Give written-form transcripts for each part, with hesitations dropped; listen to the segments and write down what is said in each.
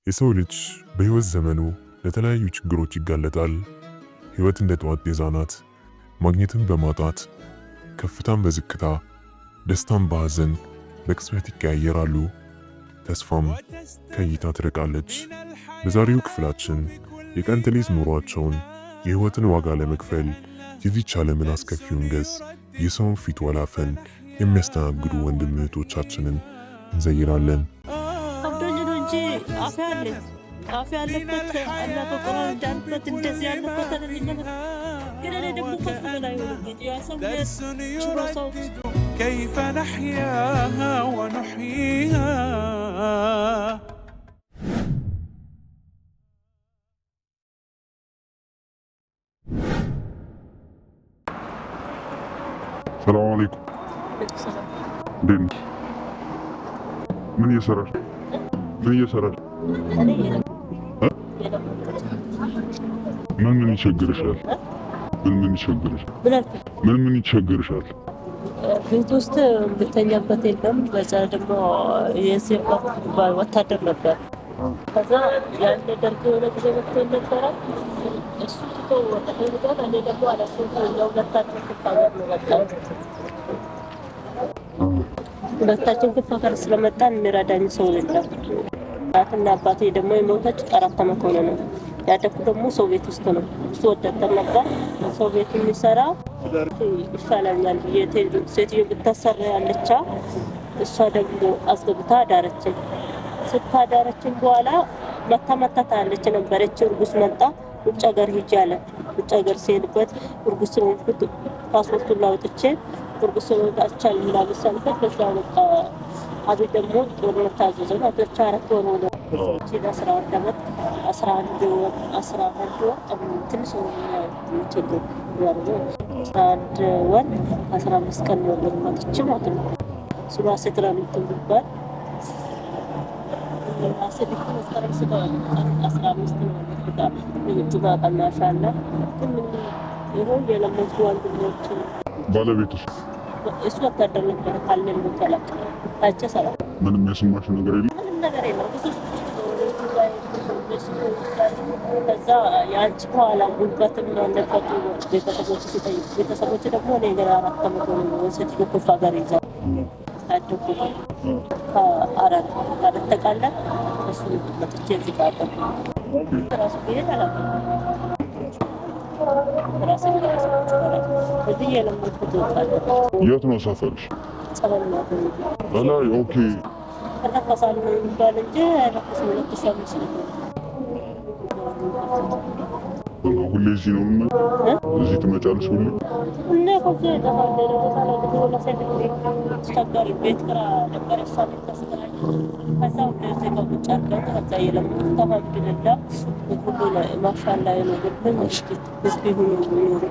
የሰው ልጅ በህይወት ዘመኑ ለተለያዩ ችግሮች ይጋለጣል። ህይወት እንደ ጠዋት ጤዛ ናት። ማግኘትን በማጣት ከፍታን በዝቅታ ደስታን በሐዘን በቅጽበት ይቀያየራሉ። ተስፋም ከእይታ ትርቃለች። በዛሬው ክፍላችን የቀን ተሌት ኑሯቸውን የህይወትን ዋጋ ለመክፈል የዚች ዓለምን አስከፊውን ገጽ የሰውን ፊት ወላፈን የሚያስተናግዱ ወንድም እህቶቻችንን እንዘይራለን። አፍ ያለበት አላ በቁርአን እንዳልበት እንደዚህ ያለበት አይደለም። ግን እኔ ደግሞ ከፍ በላይ ሆነ ያሰው ችሮሳው كيف نحياها ونحييها السلام عليكم. دين من يسرر من يشجرشال من يشجرشال ቤት ውስጥ ብተኛበት የለም። በዛ ደግሞ የሴት ወታደር ነበር። ከዛ ያን ደርግ የሆነ ጊዜ መጥቶ ነበረ። እሱ ትቶ ወደ ሄዷል። እኔ ደግሞ አለሱ ለሁለታችን ክፋፈር ነው መጣው። ሁለታችን ክፋፈር ስለመጣን የሚረዳኝ ሰው የለም። እናትና አባቴ ደግሞ የሞተች 4 ዓመት ሆነ ነው። ያደኩ ደግሞ ሰው ቤት ውስጥ ነው። እሱ ወጣት ነበር። ሰው ቤት የሚሰራ ይሻለኛል ብዬ ሴትዮ ብታሰራ ያለቻ እሷ ደግሞ አስገብታ አዳረችን። ስታዳረችን በኋላ መታመጣታ ያለች ነበረች። እርጉዝ መጣ። ውጭ ሀገር ሂጅ አለ። ውጭ ሀገር ሲሄድበት እርጉዝ ነው ፓስፖርቱን ላውጥቼ እርጉዝ ነው ዳቻል ምናልሰንበት በዛ ወጣ። አቤት ደግሞ ጦርነት ታዘዘው። አቶቻ 4 ወር ነው ሲዳ 11 ዓመት 11 ወር ትንሽ ነው ችግር ያለው 11 ወር 15 ቀን ነው ለማጥች ማለት ነው። ሱራ ስትራ ምትባል አሰልክ መስከረም 15 ነው ወጣ ልጅቷ ቀናሻለ ግን ይሄው የለሞት ወንድሞች ባለቤትሽ እሱ ወታደር ነበር። ካለን ተለቀ ታጨ ሰራ ምንም የሰማሽ ነገር የለም። ምንም ነገር የለም። ከዛ ያንቺ በኋላ ጉልበትም እንደፈቱ ቤተሰቦች ደግሞ እኔ ገና 4 ዓመት ነው ሴትዮ ኩፋ ጋር ይዛ አደኩ። ከአራት ተቃለን እሱ መጥቼ እዚህ ጋር ራሱ ይሄድ አላውቅም። እዚህ የለመድኩት የት ነው ሰፈርሽ? ጸበል ነው። ኦኬ ተነቀሳል ነው የሚባል እንጂ አይነቀስም። ለተሰምስ ሁሌ እዚህ ነው እዚህ ትመጫለሽ? ሁሌ እና ከዚህ ተባለ ነው ተሰቃሪ ቤት ከራ ነበር ሳይት ተሰቃሪ ከዛው እንደዚህ ከውጭ አድርገን ከዛ የለመድኩት ተባብልላ ሁሉ ላይ ማሻአላህ ነው። ግን ህዝብ ሁሉ ነው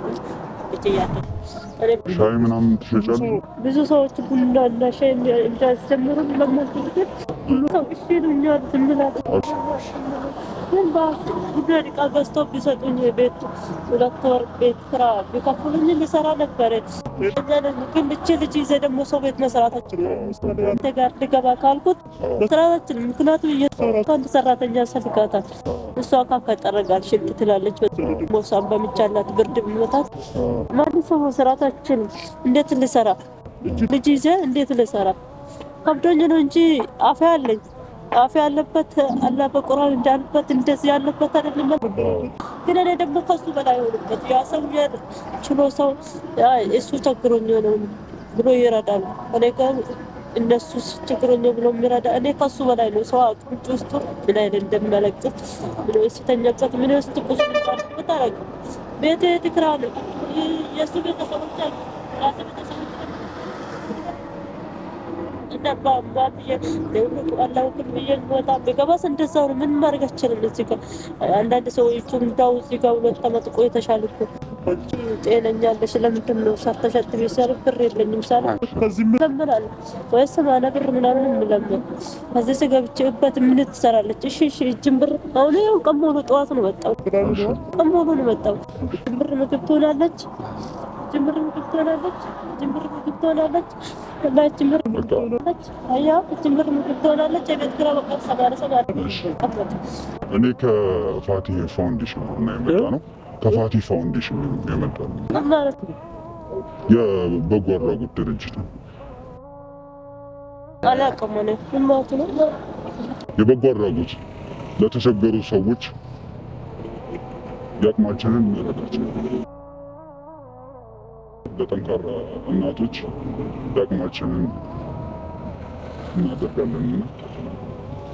ሻይ ምናምን ትሸጫለሽ? ብዙ ሰዎች ቡና እና ሻይ እንዳስጀምሩ ለማድረግ ሁሉ ሰው እሺ ይሉኛል። ዝም ብላለች ግን ባቡዳሪ ቃል ገዝተው ቢሰጡኝ ቤት 2 ወር ቤት ስራ ቢከፍሉኝ ልሰራ ነበር። ግን ልጅ ይዘህ ደግሞ ሰው ቤት መስራታችን አንተ ጋር ልገባ ካልኩት መስራታችን ምክንያቱም አንድ ሰራተኛ ያስፈልጋታል። እሷ ካከጠረጋል ሽንት ትላለች። ሞሳም በሚቻላት ብርድ ቢመታት ማን ሰው መስራታችን እንዴት ልሰራ ልጅ ይዘህ እንዴት ልሰራ ከብዶኝ ነው እንጂ አፍ ያለበት አላ በቁርአን እንዳልበት እንደዚህ ያለበት አይደለም። ግን እኔ ደግሞ ከሱ በላይ ሆነበት ያ ሰው ችሎ ሰው እሱ ቸግሮኝ ነው ብሎ ይረዳል። እኔ ጋር እነሱ ችግሮኝ ብሎ የሚረዳ እኔ ከሱ በላይ ነው። ሰው አቅምጭ ውስጥ ምን አይነት እንደሚያለቅስ ምን ወስተኛበት ምን ውስጥ ቁስ ታረግ ቤቴ ትክራለ የሱ ቤተሰቦች ራስ ቤተሰቦች አላሁ ክብዬ በጣም ቢገባስ እንደዛው ነው። ምን ማድረግ አችልም። እዚህ ጋር አንዳንድ ሰዎች እንዳው እዚህ ጋር 2 ዓመት ቆይተሻል እኮ ጤነኛ ነሽ ለምንድን ነው ሰርተሽ ቢሰር ብር የለኝም ሳለ ከዚህ ምን ለምናል ወይስ ማና ብር ምናምን ምንለምን ከዚህ ስገብቼበት ምን ትሰራለች? እሺ እጅን ብር አሁን ያው ቀሞሉ ጠዋት ነው መጣው ቀሞሉ ነው መጣው ብር ምግብ ትሆናለች ጅምር ምትሆናለች ጅምር ምትሆናለች ላይ ጅምር ምትሆናለች አያ ጅምር ምትሆናለች የቤት ኪራይ በቃ ሰባራ እኔ ከፋቲ ፋውንዴሽን ነው የመጣ ነው። ከፋቲ ፋውንዴሽን የመጣ ነው ማለት የበጎ አድራጎት ድርጅት ነው። አላውቅም እኔ ምን ማለት ነው? የበጎ አድራጎት ለተቸገሩ ሰዎች ያቅማችንን እንረዳቸዋለን። ለጠንካራ እናቶች ያቅማችንን እናደርጋለን።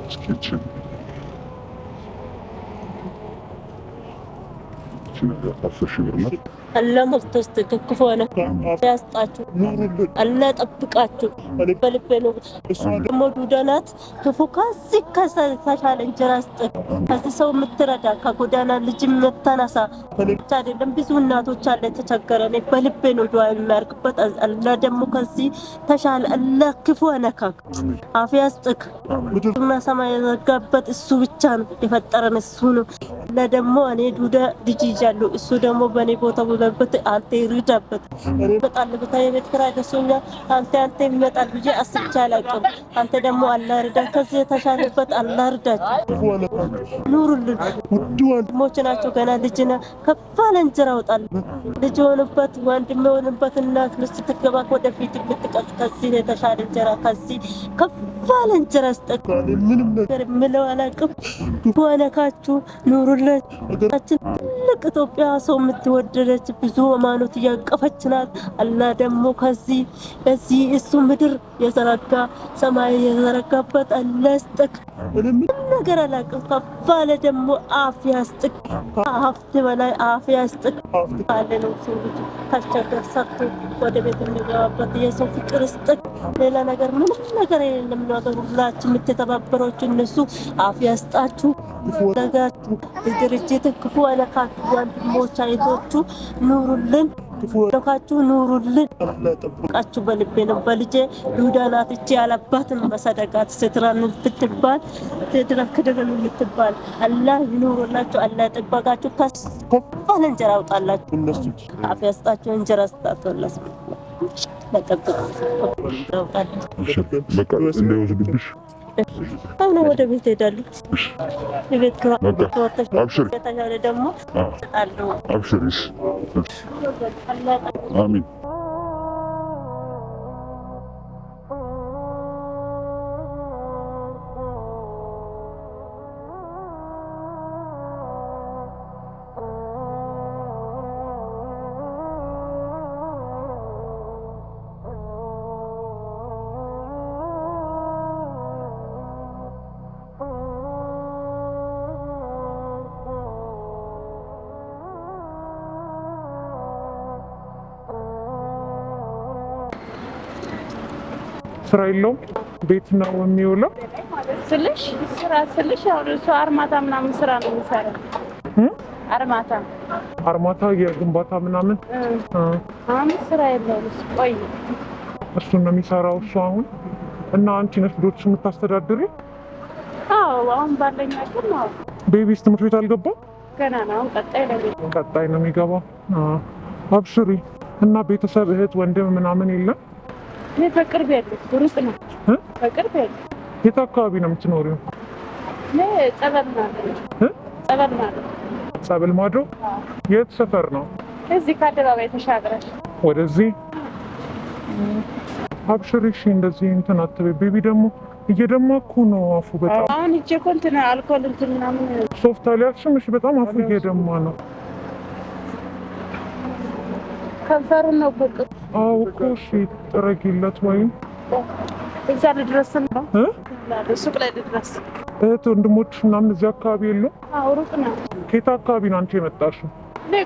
እስኪችን ነገር 10 ሺህ ብር ናት። አላህ መፍተስት ክፉ ሆነ ያስጣችሁ አላህ ጠብቃችሁ በልቤ ነው። ደግሞ ዱዳናት ክፉ ከዚህ ከሰሻለ እንጀራ ስጥ ከዚህ ሰው የምትረዳ ከጎዳና ልጅ የምታነሳ ብቻ አይደለም ብዙ እናቶች አለ የተቸገረ ነው። በልቤ ነው ዱዓ የሚያርግበት። አላህ ደግሞ ከዚህ ተሻለ አላህ ክፉ አነካክ አፊያ ስጥክ ምድርና ሰማይ የዘጋበት እሱ ብቻ ነው የፈጠረን እሱ ነው። ለደሞ እኔ ዱዳ ልጅ ይዣለሁ እሱ ደግሞ በኔ ቦታ በት አንተ ይርዳበት በጣም በታይ ቤት ኪራይ ደሶኛ አንተ ይመጣል ብዬ አስብቻ አላውቅም። አንተ ደግሞ አላህ ይርዳ ከዚህ የተሻለበት አላህ ይርዳችሁ ኑሩልን። ወንድሞች ናቸው ገና ልጅና ከፋለ እንጀራ ወጣል ልጅ ሆነበት ወንድም ሆነበት እናት ምስት ትገባ ወደፊት ብትቀስ ከዚህ የተሻለ እንጀራ ከዚህ ከፋለ እንጀራ ስጠቅ ምንም ነገር ምለው አላውቅም። ወነካችሁ ኑሩልን። ትልቅ ኢትዮጵያ ሰው የምትወደደች ብዙ ሃይማኖት ያቀፈች ናት። አላህ ደግሞ ከዚህ እዚህ እሱ ምድር የዘረጋ ሰማይ የዘረጋበት አላህ ይስጥክ። ምንም ነገር አላውቅም። ከፋለ ደግሞ አፍያ ይስጥክ። ሀብት በላይ አፍያ ይስጥክ። አለ ነው ሰው ልጅ ከቸገር ሰጥቶ ወደ ቤት የሚገባበት የሰው ፍቅር ይስጥክ። ሌላ ነገር ምንም ነገር የለም። ነገር ሁላችን የምትተባበሮች እነሱ አፍያ ይስጣችሁ። ደጋችሁ ድርጅት ክፉ አለካችሁ ወንድሞች አይቶቹ ኑሩልን። ክፉ አለካችሁ ኑሩልን። አላህ ጠብቃችሁ በልቤ ነው በልጄ ዱዳናት እቺ ያለባትን መሰደቃት ስትራን ብትባል ተድረክደን ልትባል አላህ ይኑሩላችሁ። አላህ ጠብቃችሁ ከፋለ እንጀራ አውጣላችሁ። እነሱ አፍ ያስጣችሁ እንጀራ ስጣቶላስ ለጠብቃችሁ በቃ እንደውዝብሽ አሁን ወደ ቤት ሄዳለሁ። የቤት ኪራይ አብሽር ተሻለ ደግሞ አለው አብሽሪስ አሚን። ስራ የለውም ቤት ነው የሚውለው ስልሽ ስራ ስልሽ አሁን እሱ አርማታ ምናምን ስራ ነው የሚሰራው። አርማታ የግንባታ ምናምን አሁን ስራ የለውም። ቆይ እሱን ነው የሚሰራው እሱ አሁን። እና አንቺ ነሽ ልጆች የምታስተዳድሪ? አዎ አሁን ባለኝ አቅም ነው። ቤቢስ ትምህርት ቤት አልገባም ገና ነው። ቀጣይ ነው የሚገባው። አብሽሪ። እና ቤተሰብ እህት ወንድም ምናምን የለም? እኔ በቅርብ ያለው ሩቅ ነው። በቅርብ ያለው የት አካባቢ ነው የምትኖሪው? እኔ ጸበል ማዶ የት ሰፈር ነው? እዚህ ከአደባባይ ተሻግረሽ ወደዚህ። አብሽሪ እሺ። እንደዚህ እንትን አትበይ። ቤቢ ደግሞ እየደማኩ ነው አፉ በጣም አሁን እጄ እኮ እንትን አልኮል እንትን ምናምን ሶፍት አልያዝሽም? እሺ በጣም አፉ እየደማ ነው። ከንፈሩን ነው በቃ። አዎ እኮ እሺ ጥረጊለት ወይም እዛ ልድረስ ነው ሱቅ ላይ ልድረስ። እህት ወንድሞች ምናምን እዚህ አካባቢ የሉም? አዎ ሩቅ ነው። ከየት አካባቢ ነው አንቺ የመጣሽው?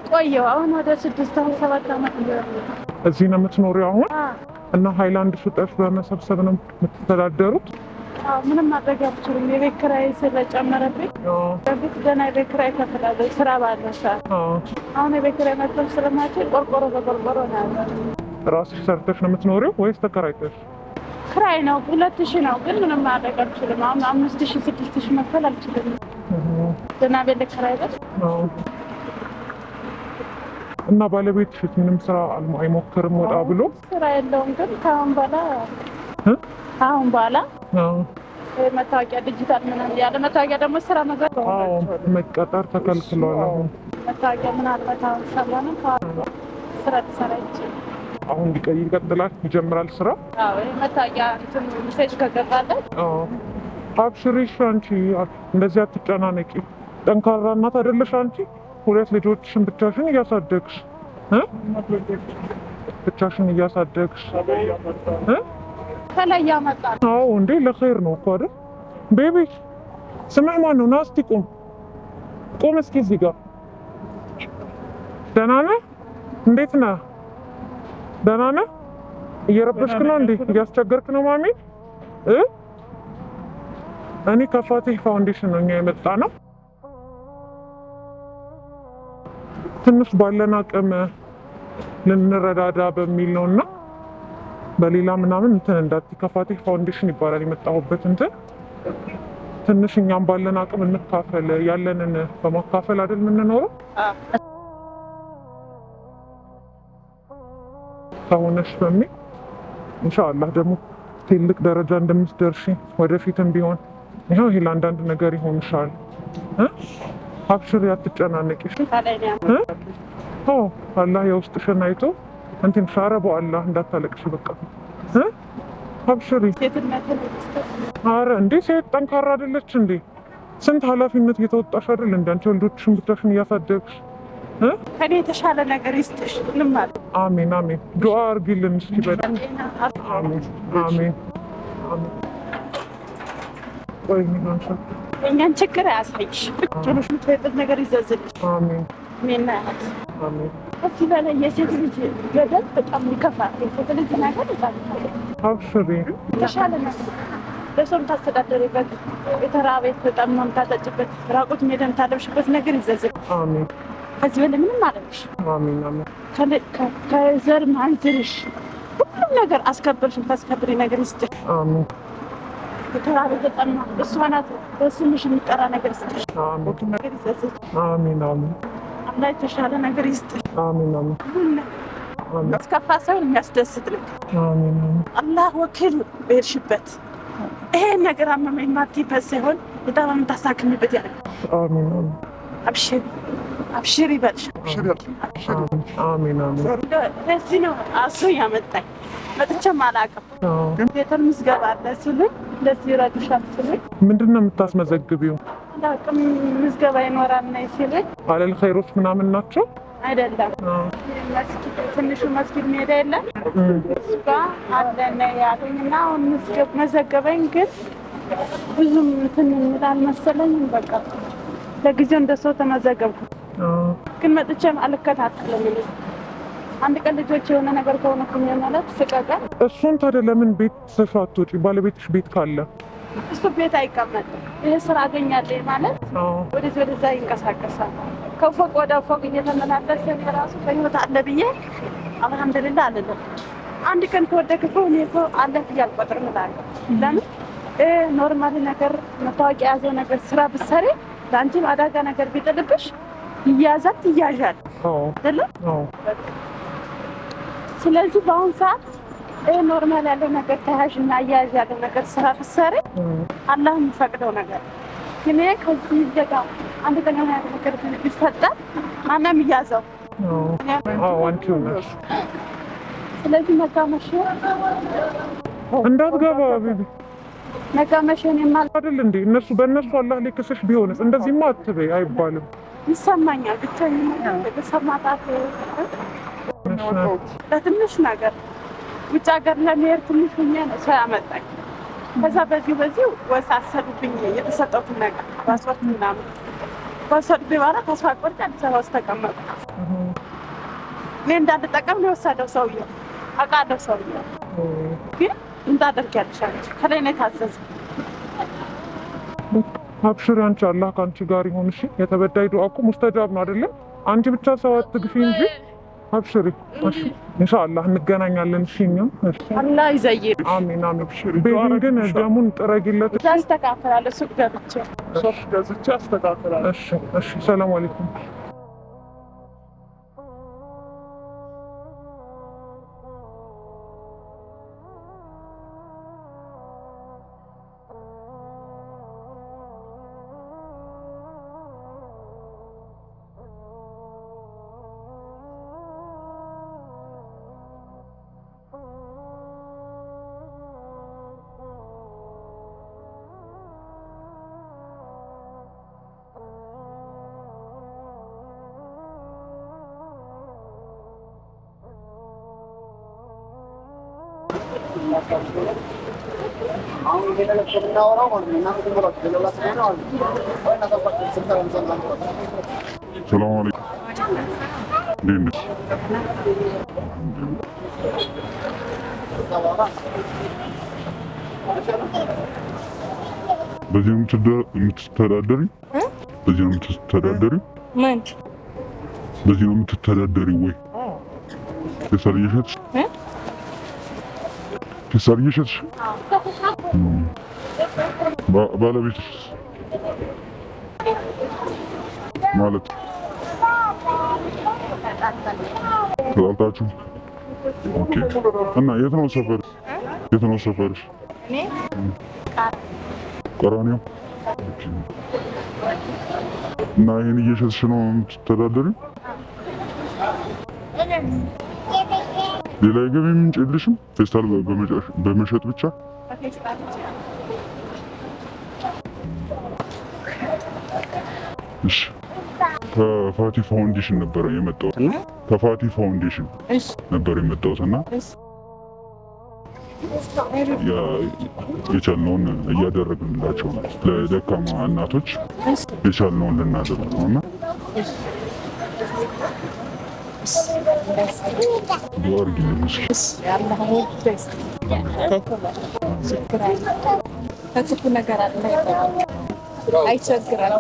ቆየሁ አሁን ወደ 6-7 ዓመት ነው። እዚህ ነው የምትኖሪው አሁን? እና ሃይላንድ ሱጠሽ በመሰብሰብ ነው የምትተዳደሩት? ምንም ማድረግ አልችልም። የቤት ኪራይ ስለጨመረብኝ በፊት ገና የቤት ኪራይ እከፍላለሁ ስራ ባለ ሰዓት። አሁን የቤት ኪራይ መክፈል ስለማልችል ቆርቆሮ በቆርቆሮ ነው ያለው። ራስሽ ሰርተሽ ነው የምትኖሪው ወይስ ተከራይተሽ? ኪራይ ነው 2000 ነው፣ ግን ምንም ማድረግ አልችልም። አሁን 5000 6000 መክፈል አልችልም። ገና ቤት ኪራይ እና ባለቤትሽ ምንም ስራ አይሞክርም ወጣ ብሎ? ስራ የለውም ግን ከአሁን በኋላ መታወቂያ ዲጂታል ምናምን ያለ መታወቂያ ደግሞ ስራ መቀጠር ተከልክሏል። አሁን መታወቂያ ምናልባት አሁን ሰራንም ስራ ሊሰራ ይችላል። አሁን ይቀጥላል፣ ይጀምራል ስራ። መታወቂያ ሜሴጅ ከገባለት አብሽሪሽ። አንቺ እንደዚህ አትጨናነቂ። ጠንካራ እናት አይደለሽ አንቺ? 2 ልጆችሽን ብቻሽን እያሳደግሽ ከላይ ያመጣል። አዎ እንዴ ለኸይር ነው እኮ አይደል? ቤቢ ስምህ ማን ነው? ና እስቲ ቁም እስኪ እዚህ ጋር። ደህና ነህ? እንዴት ነህ? ደህና ነህ? እየረበሽክ ነው እንዴ? እያስቸገርክ ነው ማሚ? እኔ ከፋቲህ ፋውንዴሽን ነው እኛ የመጣ ነው። ትንሽ ባለን አቅም ልንረዳዳ በሚል ነውና በሌላ ምናምን እንትን እንዳትዪ። ከፋቲህ ፋውንዴሽን ይባላል የመጣሁበት እንትን። ትንሽ እኛም ባለን አቅም እንካፈል፣ ያለንን በማካፈል አይደል የምንኖረው? ከሆነሽ በሚል ኢንሻአላህ ደግሞ ትልቅ ደረጃ እንደምትደርሺ ወደፊትም ቢሆን ይሄው ይሄ ለአንዳንድ ነገር ይሆንሻል። አብሽሪ፣ አትጨናነቂ። አላህ የውስጥሽን አይቶ እንትን ሻረበው አላህ እንዳታለቅሽ በቃ አብሽሪ። አረ እንዴ ሴት ጠንካራ አይደለች እንዴ? ስንት ኃላፊነት እየተወጣሽ አይደል እንዴ? አንቺ ወልዶችሽን ብቻሽን እያሳደግሽ ከኔ የተሻለ ነገር ይስጥሽ። ማለት አሜን አሜን። ዱአ አርጊልን እስኪ በደንብ አሜን አሜን አሜን። ቆይ ምን አንተ እኛን ችግር አያሳይሽ፣ ጭራሽ የምትፈይበት ነገር ይዘዝልሽ። አሜን ሜናት አሜን። እዚህ በላይ የሴት ልጅ ገደል በጣም ይከፋል። የሴት ልጅ ነገር በጣም አብሽሪ። የተሻለ ነገር ለሰው የምታስተዳደሪበት፣ የተራበ የተጠማ የምታጠጭበት፣ ራቁት ሜዳ የምታለብሽበት ነገር ይዘዝል። አሜን። ከዚህ በላይ ምንም አለብሽ። አሜን አሜን። ከዘር ማንዝርሽ ሁሉም ነገር አስከብርሽ የምታስከብሪ ነገር ይስጥሽ። አሜን። የተራበ የተጠማ እሷ ናት በስምሽ የሚጠራ ነገር ይስጥሽ። አሜን ነገር ይዘዝል። አሜን አሜን። አላህ የተሻለ ነገር ይስጥሽ። አሜን አሜን። አሜን። አስከፋ ሳይሆን የሚያስደስት ነገር አሜን አሜን። አላህ ወኪል በሄድሽበት ይሄን ነገር አመመኝ ማትይበት ሳይሆን በጣም የምታሳክሚበት ያለ አሜን አሜን። አብሽሪ አብሽሪ ይበልሽ። አሜን አሜን። ለዚህ ነው አሱ ያመጣኝ። መጥቼም አላውቅም። ቤተል ምዝገባ አለ ሲሉኝ ለዚህ ይረዱሻል ሲሉኝ ምንድን ነው የምታስመዘግቢው? አላውቅም። ምዝገባ ይኖራል ነው ሲሉኝ አለል ኸይሮች ምናምን ናቸው አይደለም። መስጊድ ትንሹ መስጊድ ሜዳ የለም እሱጋ አለ ነው ያሉኝ እና አሁን መዘገበኝ ግን ብዙም እንትን የሚላል መሰለኝ። በቃ ለጊዜው እንደሰው ተመዘገብኩ። ግን መጥቼም አልከታተልም። አንድ ቀን ልጆች የሆነ ነገር ከሆነኩኝ ማለት ስቀቀ እሱን ታዲያ ለምን ቤት ሰፋ አትወጪ? ባለቤትሽ ቤት ካለ እሱ ቤት አይቀመጥም። ይህ ስራ አገኛለሁ ማለት ወደዚህ ወደዛ ይንቀሳቀሳል። ከፎቅ ወደ ፎቅ እየተመላለሰ የራሱ በህይወት አለ ብዬ አልሐምዱሊላህ አልልም። አንድ ቀን ከወደክ እኮ እኔ እኮ አለ ብዬ አልቆጥርም እላለሁ። ለምን ኖርማሊ ነገር መታወቂያ የያዘው ነገር ስራ ብትሰሪ ለአንቺም አደጋ ነገር ቢጥልብሽ ይያዛል፣ ትያዣል አይደለም? ስለዚህ በአሁኑ ሰዓት ኖርማል ያለው ነገር ተያዥ እና አያያዥ ያለው ነገር ስራ ብትሰሪ አላህ የሚፈቅደው ነገር ግን ከዚህ ዘጋ አንድ ቀን የሆነ ነገር ቢፈጠር ማንም ይያዘው። ስለዚህ መጋመሽ እንዳትገባ ቢቢ መጋመሽን አይደል እንዴ? እነሱ በእነሱ አላህ ሊክስሽ ቢሆንስ? እንደዚህማ አትበይ አይባልም። ይሰማኛል ብቻዬን በሰማታት ለትንሽ ነገር ውጭ ሀገር ለመሄድ ትንሽ ሁኜ ነው ሰው ያመጣኝ። ከዛ በዚህ ወሳሰዱብኝ የተሰጠሁትን ነገር ፓስፖርት ምናምን ወሰዱብኝ። በኋላ ተስፋ ቆርጬ አዲስ አበባ ውስጥ ተቀመጥኩ። እኔ እንዳልጠቀም ነው የወሰደው ሰውዬው። አውቃለሁ ሰውዬው ግን እንዳደርጊያለሽ አለች። ከላይ ነው የታዘዝኩት። አብሽሪ አንቺ አላህ ከአንቺ ጋር ይሁን። እሺ የተበዳይ ዱዓ እኮ ሙስተጃብ ነው አይደለም? አንቺ ብቻ ሰው አትግፊ እንጂ አብሽሪ። እሺ ኢንሻአላህ እንገናኛለን። እሺ እኛም አላህ ይዘይር። አሜን አሜን። ቤቢ ግን ደሙን ጥረጊለት። ያስተካክላለሁ። ሱቅ ገዝቼ አስተካክላለሁ። እሺ እሺ። ሰላም አለይኩም ሰላም አለይኩም እንዴት ነሽ? በዚህ ነው የምትተዳደሪ? በዚህ ነው የምትተዳደሪ? ማን በዚህ ነው የምትተዳደሪ ወይ? ፌስታል እየሸጥሽ? ፌስታል እየሸጥሽ? ባለቤትሽ ማለት ተጣልታችሁ? ኦኬ። እና የት ነው ሰፈርሽ? የት ነው ሰፈርሽ? ቀራኒዮ። እና ይሄን እየሸጥሽ ነው የምትተዳደሪው? ሌላ የገቢ ምንጭ የለሽም? ፌስታል በመሸጥ ብቻ? እሺ። ከፋቲ ፋውንዴሽን ነበር የመጣሁት። ከፋቲ ፋውንዴሽን ነበር የመጣሁት እና የቻልነውን እያደረግንላቸው ነው። ለደካማ እናቶች የቻልነውን ልናደርግ ነው እና ዱአ አድርጊልኝ ከክፉ ነገር አይቸግራል።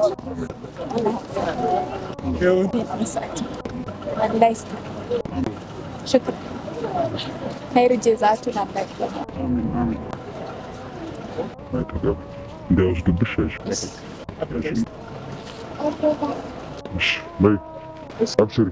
ሽክር ኸይር ጀዛቱን አላህ እንዳይወስዱብሽ በይ አብሽሪ።